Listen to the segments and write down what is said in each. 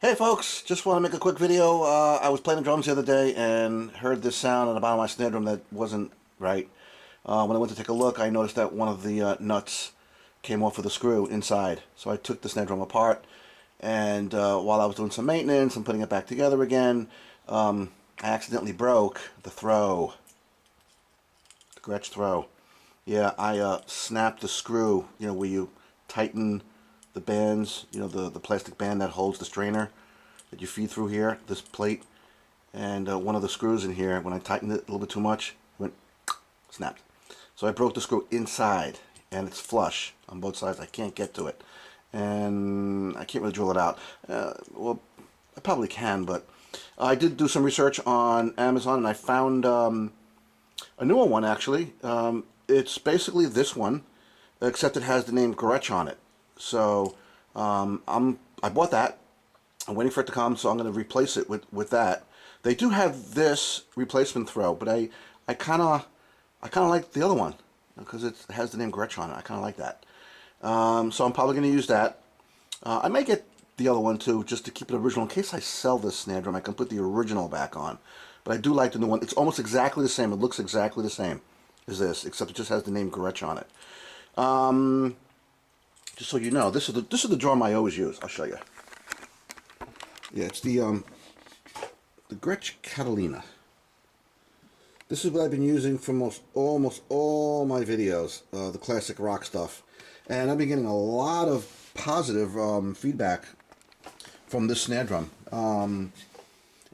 Hey folks, just want to make a quick video. I was playing the drums the other day and heard this sound on the bottom of my snare drum that wasn't right. When I went to take a look, I noticed that one of the nuts came off with a screw inside. So I took the snare drum apart, and while I was doing some maintenance and putting it back together again, I accidentally broke the throw, the Gretsch throw. Yeah, I snapped the screw, where you tighten the bands, the plastic band that holds the strainer that you feed through here, this plate, and one of the screws in here, when I tightened it a little bit too much, it went snapped. So I broke the screw inside, and it's flush on both sides. I can't get to it, and I can't really drill it out. Well, I probably can, but I did do some research on Amazon, and I found a newer one actually. It's basically this one, except it has the name Gretsch on it. So I bought that. I'm waiting for it to come, so I'm going to replace it with that. They do have this replacement throw, but I kind of like the other one because it has the name Gretsch on it. I kind of like that. So I'm probably going to use that. I may get the other one too, just to keep it original. In case I sell this snare drum, I can put the original back on. But I do like the new one. It's almost exactly the same. It looks exactly the same as this, except it just has the name Gretsch on it. Just so you know, this is the drum I always use. I'll show you. Yeah, it's the Gretsch Catalina. This is what I've been using for almost all my videos, the classic rock stuff, and I've been getting a lot of positive feedback from this snare drum,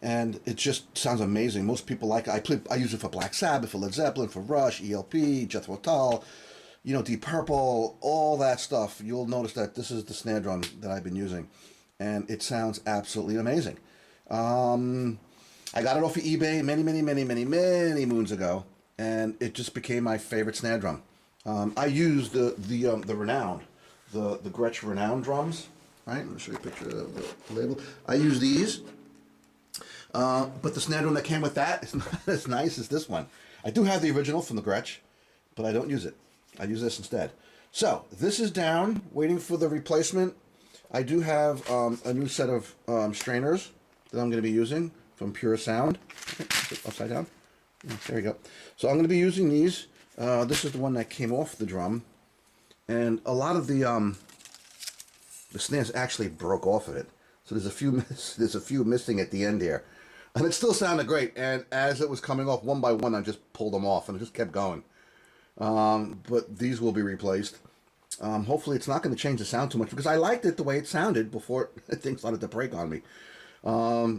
and it just sounds amazing. Most people like it. I use it for Black Sabbath, for Led Zeppelin, for Rush, ELP, Jethro Tull, Deep Purple, all that stuff. You'll notice that this is the snare drum that I've been using, and it sounds absolutely amazing. I got it off of eBay many moons ago, and it just became my favorite snare drum. I use the Renown, the Gretsch Renown drums. Right, let me show you a picture of the label. I use these, but the snare drum that came with that is not as nice as this one. I do have the original from the Gretsch, but I don't use it. I use this instead. So this is down, waiting for the replacement. I do have a new set of strainers that I'm going to be using from Pure Sound. Upside down. Yeah, there we go. So I'm going to be using these. This is the one that came off the drum, and a lot of the snares actually broke off of it. So there's a few missing at the end here, and it still sounded great. And as it was coming off one by one, I just pulled them off, and it just kept going. But these will be replaced. Hopefully it's not going to change the sound too much, because I liked it the way it sounded before things started to break on me.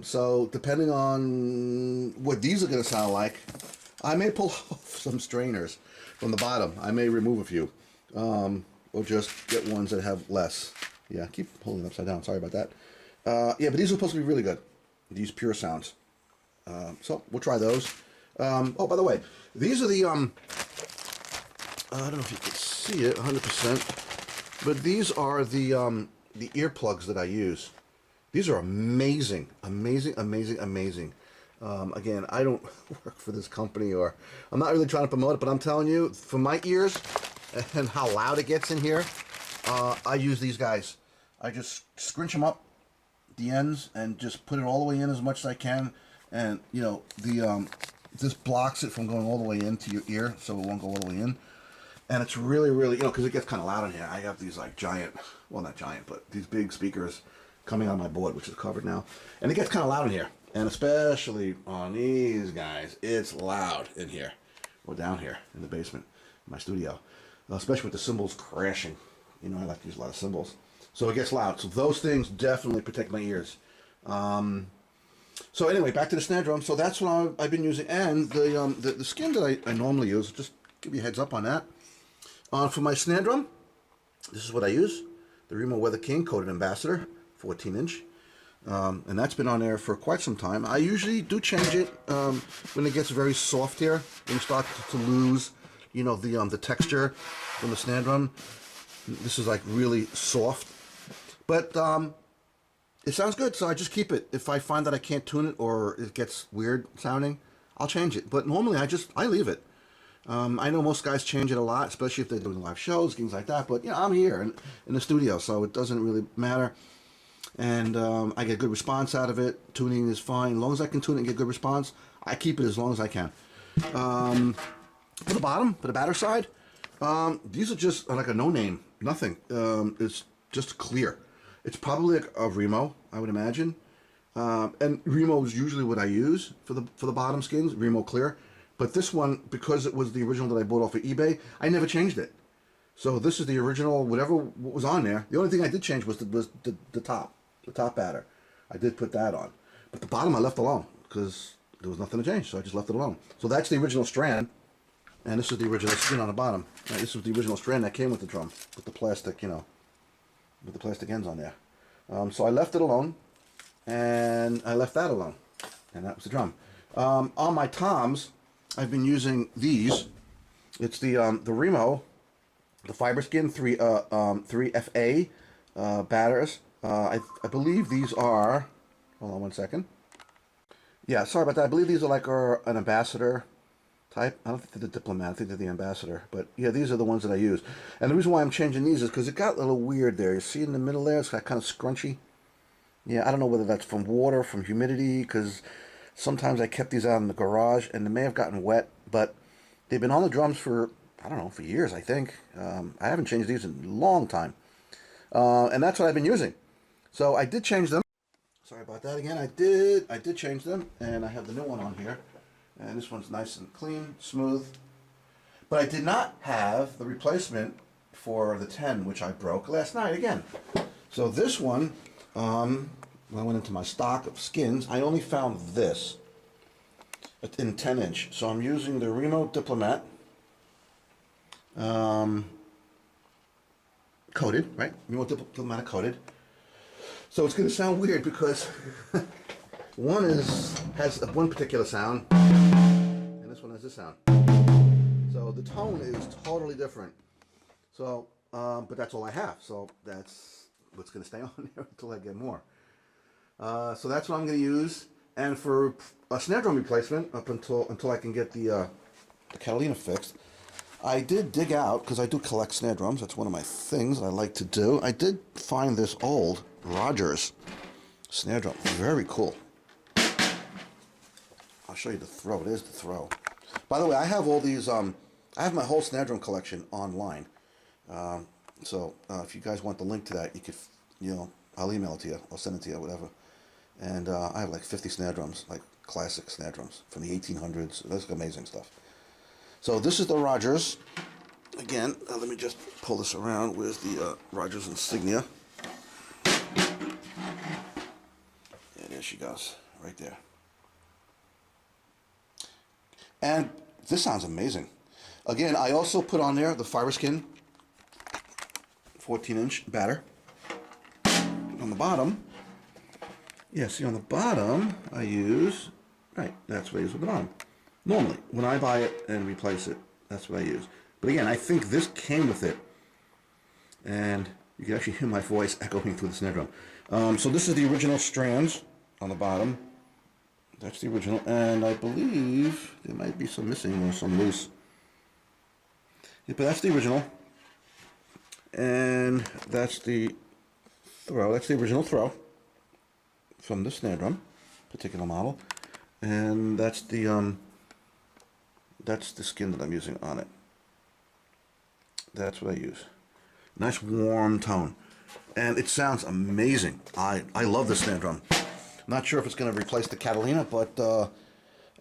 So depending on what these are going to sound like, I may pull off some strainers from the bottom. I may remove a few, or just get ones that have less. Yeah, keep holding it upside down. Sorry about that. Yeah, but these are supposed to be really good. These Pure Sounds. So we'll try those. Oh, by the way, these are the I don't know if you can see it 100%, but these are the earplugs that I use. These are amazing. Again, I don't work for this company, or I'm not really trying to promote it, but I'm telling you, for my ears and how loud it gets in here, I use these guys. I just scrunch them up, the ends, and just put it all the way in as much as I can, and this blocks it from going all the way into your ear, so it won't go all the way in. And it's really, because it gets kind of loud in here. I have these like giant, well, not giant, but these big speakers coming on my board, which is covered now. And it gets kind of loud in here. And especially on these guys, it's loud in here. Or down here in the basement, in my studio. Especially with the cymbals crashing. I like to use a lot of cymbals. So it gets loud. So those things definitely protect my ears. So anyway, back to the snare drum. So that's what I've been using. And the skin that I normally use, just give you a heads up on that. For my snare drum, this is what I use. The Remo Weather King Coated Ambassador, 14-inch. And that's been on there for quite some time. I usually do change it when it gets very soft here. When you start to lose, the texture from the snare drum. This is like really soft. But it sounds good, so I just keep it. If I find that I can't tune it or it gets weird sounding, I'll change it. But normally I leave it. I know most guys change it a lot, especially if they're doing live shows, things like that. But I'm here in the studio, so it doesn't really matter. and I get good response out of it. Tuning is fine. As long as I can tune it and get good response, I keep it as long as I can. For the bottom, for the batter side, these are just like a no-name, nothing. It's just clear. It's probably like a Remo, I would imagine. And Remo is usually what I use for the bottom skins, Remo clear. But this one, because it was the original that I bought off of eBay, I never changed it. So this is the original, whatever was on there. The only thing I did change was the top batter. I did put that on. But the bottom I left alone because there was nothing to change, so I just left it alone. So that's the original strand, and this is the original skin on the bottom. Right, this was the original strand that came with the drum, with the plastic, with the plastic ends on there. So I left it alone, and I left that alone, and that was the drum. On my toms, I've been using these. It's the Remo, the fiber skin 3FA batters. I believe these are. Hold on one second. Yeah, sorry about that. I believe these are like an ambassador type. I don't think they're the diplomat. I think they're the ambassador. But yeah, these are the ones that I use. And the reason why I'm changing these is because it got a little weird there. You see in the middle there, it's got kind of scrunchy. Yeah, I don't know whether that's from water, from humidity, because sometimes I kept these out in the garage and they may have gotten wet, but they've been on the drums for, I don't know, for years, I think. I haven't changed these in a long time. And that's what I've been using. So I did change them. Sorry about that again. I did change them, and I have the new one on here. And this one's nice and clean, smooth. But I did not have the replacement for the 10, which I broke last night again. So this one, when I went into my stock of skins, I only found this in 10-inch. So I'm using the Remo Diplomat, coated, right? Remo Diplomat coated. So it's going to sound weird because one has one particular sound, and this one has this sound. So the tone is totally different. So, but that's all I have. So that's what's going to stay on there until I get more. So that's what I'm going to use. And for a snare drum replacement, up until I can get the Catalina fixed, I did dig out, because I do collect snare drums. That's one of my things I like to do. I did find this old Rogers snare drum. Very cool. I'll show you the throw. It is the throw. By the way, I have all these, I have my whole snare drum collection online. So if you guys want the link to that, you could, I'll email it to you. I'll send it to you, whatever. And I have like 50 snare drums, like classic snare drums from the 1800s. That's amazing stuff. So this is the Rogers. Again, let me just pull this around. Where's the Rogers insignia? Yeah, there she goes, right there. And this sounds amazing. Again, I also put on there the fiber skin 14-inch batter. On the bottom, yeah, see on the bottom, I use, right, that's what I use with the bottom. Normally, when I buy it and replace it, that's what I use. But again, I think this came with it. And you can actually hear my voice echoing through the snare drum. So this is the original strands on the bottom. That's the original. And I believe there might be some missing or some loose. Yeah, but that's the original. And that's the throw. That's the original throw from the snare drum, particular model. And that's the skin that I'm using on it. That's what I use. Nice warm tone. And it sounds amazing. I love the snare drum. Not sure if it's going to replace the Catalina, but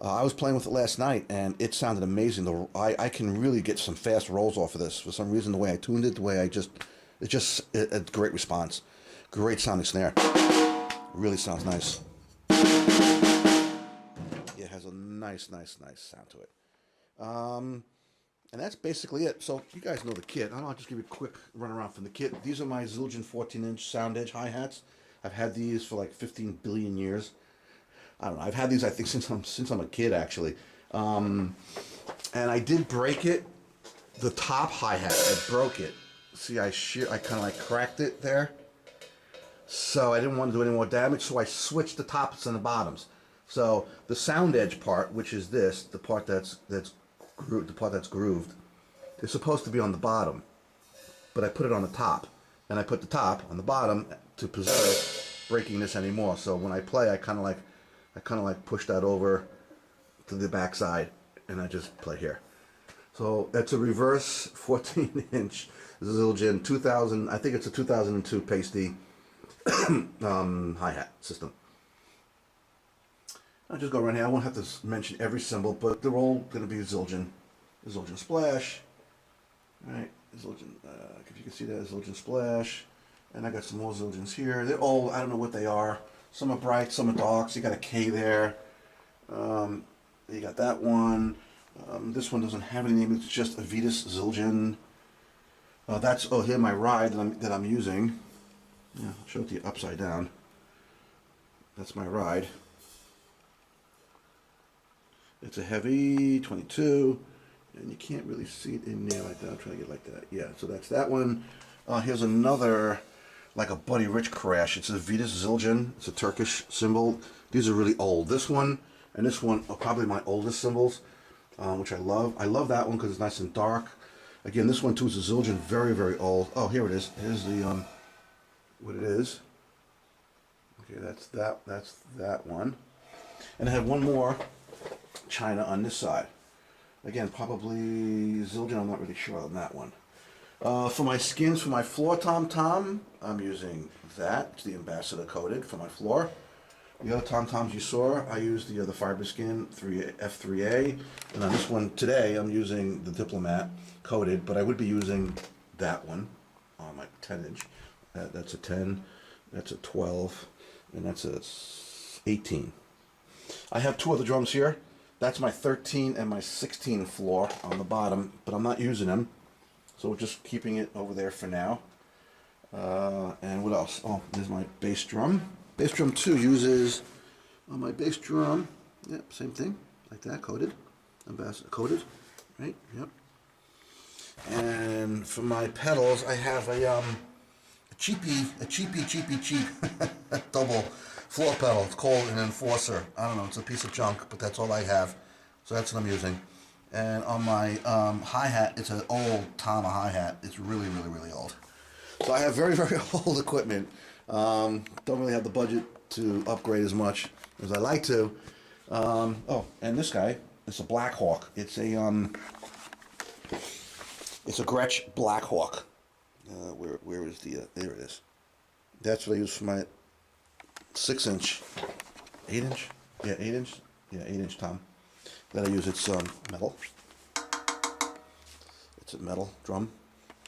I was playing with it last night, and it sounded amazing. I can really get some fast rolls off of this. For some reason, the way I tuned it, the way it's a great response. Great sounding snare. Really sounds nice. It has a nice sound to it. And that's basically it. So you guys know the kit. I'll just give you a quick run around from the kit. These are my Zildjian 14-inch sound edge hi-hats. I've had these for like 15 billion years. I don't know. I've had these, I think, since I'm a kid, actually. And I did break it. The top hi-hat, I broke it. See, I kind of like cracked it there. So I didn't want to do any more damage, so I switched the tops and the bottoms. So the sound edge part, which is this, the part that's grooved, is supposed to be on the bottom, but I put it on the top, and I put the top on the bottom to preserve breaking this anymore. So when I play, I kind of like push that over to the back side, and I just play here. So that's a reverse 14-inch Zildjian 2000. I think it's a 2002 pasty hi-hat system. I'll just go around here. I won't have to mention every symbol, but they're all going to be Zildjian. Zildjian Splash, right? Zildjian, if you can see that, Zildjian Splash. And I got some more Zildjians here. They're all, I don't know what they are. Some are bright, some are dark. So you got a K there. You got that one. This one doesn't have any name. It's just Avitas Zildjian. Here my ride that I'm using. Yeah, I'll show it to you upside down. That's my ride. It's a heavy 22, and you can't really see it in there like that. I'll try to get like that. Yeah, so that's that one. Here's another, like a Buddy Rich crash. It's a Avitas Zildjian. It's a Turkish symbol. These are really old. This one and this one are probably my oldest symbols, which I love. I love that one because it's nice and dark. Again, this one too is a Zildjian, very, very old. Oh, here it is. Here's the what it is. Okay, that's that one. And I have one more China on this side. Again, probably Zildjian, I'm not really sure on that one. For my skins, for my floor tom-tom, I'm using that. It's the Ambassador coated for my floor. The other tom-toms you saw, I used the fiber skin F3A. And on this one today, I'm using the Diplomat coated, but I would be using that one on my 10-inch. That's a 10, that's a 12, and that's a 18. I have two other drums here. That's my 13 and my 16 floor on the bottom, but I'm not using them. So we're just keeping it over there for now. And what else? Oh, there's my bass drum. Bass drum 2 uses, on my bass drum, yep, same thing, like that, coated. Ambassador coated, right, yep. And for my pedals, I have a cheap double floor pedal. It's called an Enforcer. I don't know, it's a piece of junk, but that's all I have. So that's what I'm using. And on my hi-hat, it's an old Tama hi-hat. It's really, really, really old. So I have very, very old equipment. Don't really have the budget to upgrade as much as I like to. Oh, and this guy, it's a Black Hawk. It's a Gretsch Black Hawk. Where is the, there it is. That's what I use for my 6-inch, 8-inch? Yeah, 8-inch. Yeah, 8-inch tom. That I use, it's metal. It's a metal drum.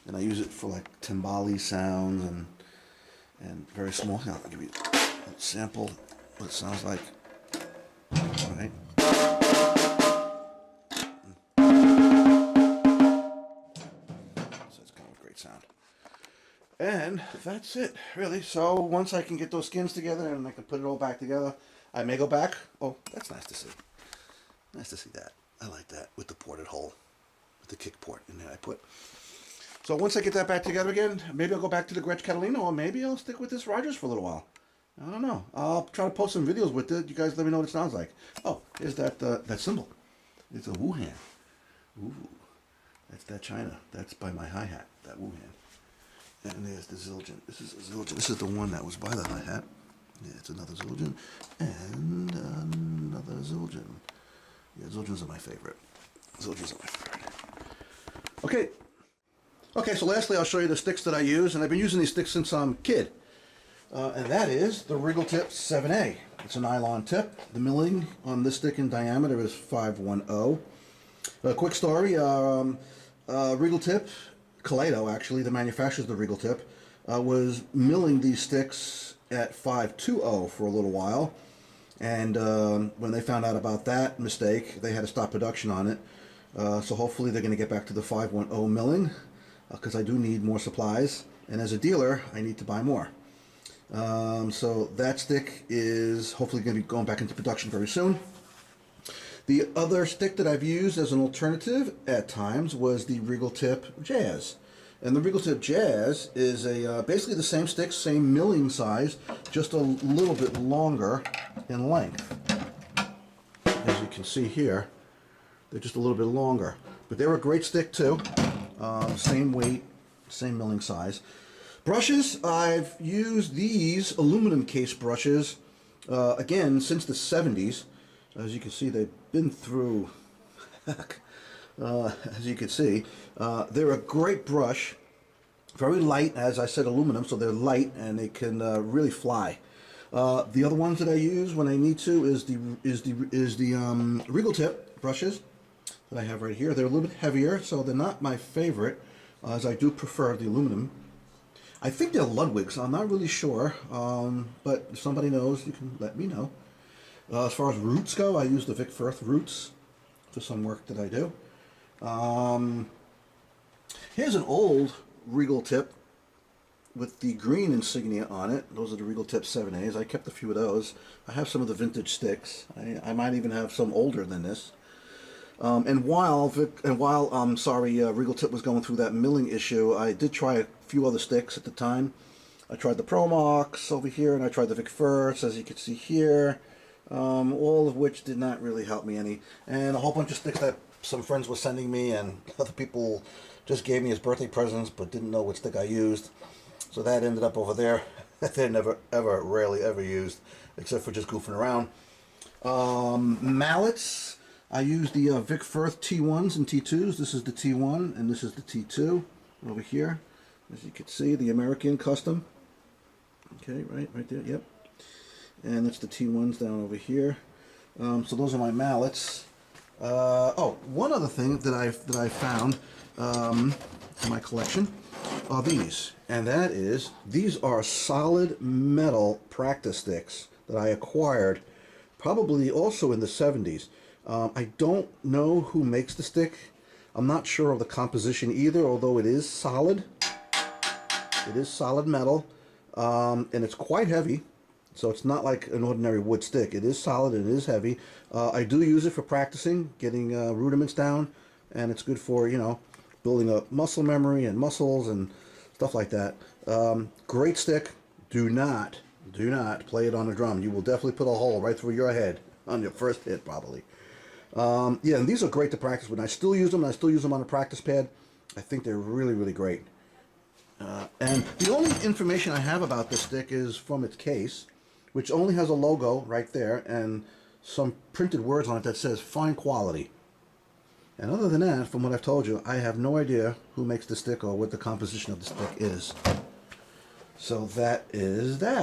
And I use it for like timbali sounds and very small. Now, I'll give you a sample what it sounds like. All right. So it's kind of a great sound. And that's it, really. So once I can get those skins together and I can put it all back together, I may go back. Oh, that's nice to see. Nice to see that. I like that with the ported hole, with the kick port in there I put. So once I get that back together again, maybe I'll go back to the Gretsch Catalina, or maybe I'll stick with this Rogers for a little while. I don't know. I'll try to post some videos with it. You guys let me know what it sounds like. Oh, here's that symbol. It's a Wuhan. Ooh, that's that China. That's by my hi-hat, that Wuhan. And there's the Zildjian. This is a Zildjian. This is the one that was by the hi-hat. Yeah, it's another Zildjian. And another Zildjian. Yeah, Zildjians are my favorite. Zildjians are my favorite. Okay. Okay, so lastly, I'll show you the sticks that I use. And I've been using these sticks since I'm a kid. And that is the Regal Tip 7A. It's a nylon tip. The milling on this stick in diameter is 510. A quick story. Regal Tip, Kaleido actually, the manufacturers of the Regal Tip, was milling these sticks at 520 for a little while. And when they found out about that mistake, they had to stop production on it. So hopefully they're going to get back to the 510 milling, because I do need more supplies. And as a dealer, I need to buy more. So that stick is hopefully going to be going back into production very soon. The other stick that I've used as an alternative at times was the Regal Tip Jazz. And the Regal Tip Jazz is basically the same stick, same milling size, just a little bit longer in length. As you can see here, they're just a little bit longer. But they're a great stick too. Same weight, same milling size. Brushes, I've used these aluminum case brushes, again, since the 70s. As you can see, they've been through, heck, as you can see. They're a great brush, very light, as I said, aluminum, so they're light and they can really fly. The other ones that I use when I need to is the Regal Tip brushes that I have right here. They're a little bit heavier, so they're not my favorite, as I do prefer the aluminum. I think they're Ludwig's. I'm not really sure, but if somebody knows, you can let me know. As far as roots go, I use the Vic Firth roots for some work that I do. Here's an old Regal Tip with the green insignia on it. Those are the Regal Tip 7As. I kept a few of those. I have some of the vintage sticks. I might even have some older than this. And while Regal Tip was going through that milling issue, I did try a few other sticks at the time. I tried the Promox over here, and I tried the Vic Firth, as you can see here, all of which did not really help me any. And a whole bunch of sticks that some friends were sending me, and other people just gave me as birthday presents, but didn't know what stick I used. So that ended up over there. They're never, ever, rarely ever used, except for just goofing around. Mallets. I use the Vic Firth T1s and T2s. This is the T1 and this is the T2 over here. As you can see, the American Custom. Okay, right there, yep. And that's the T1s down over here. So those are my mallets. Oh, one other thing that I found in my collection are these. And that is, these are solid metal practice sticks that I acquired probably also in the 70s. I don't know who makes the stick. I'm not sure of the composition either, although it is solid. It is solid metal, and it's quite heavy, so it's not like an ordinary wood stick. It is solid and it is heavy. I do use it for practicing, getting rudiments down, and it's good for, you know, building up muscle memory and muscles and stuff like that. Great stick. Do not play it on a drum. You will definitely put a hole right through your head on your first hit, probably. Yeah, and these are great to practice with. I still use them. I still use them on a practice pad. I think they're really, really great. And the only information I have about this stick is from its case, which only has a logo right there and some printed words on it that says fine quality. And other than that, from what I've told you, I have no idea who makes the stick or what the composition of the stick is. So that is that.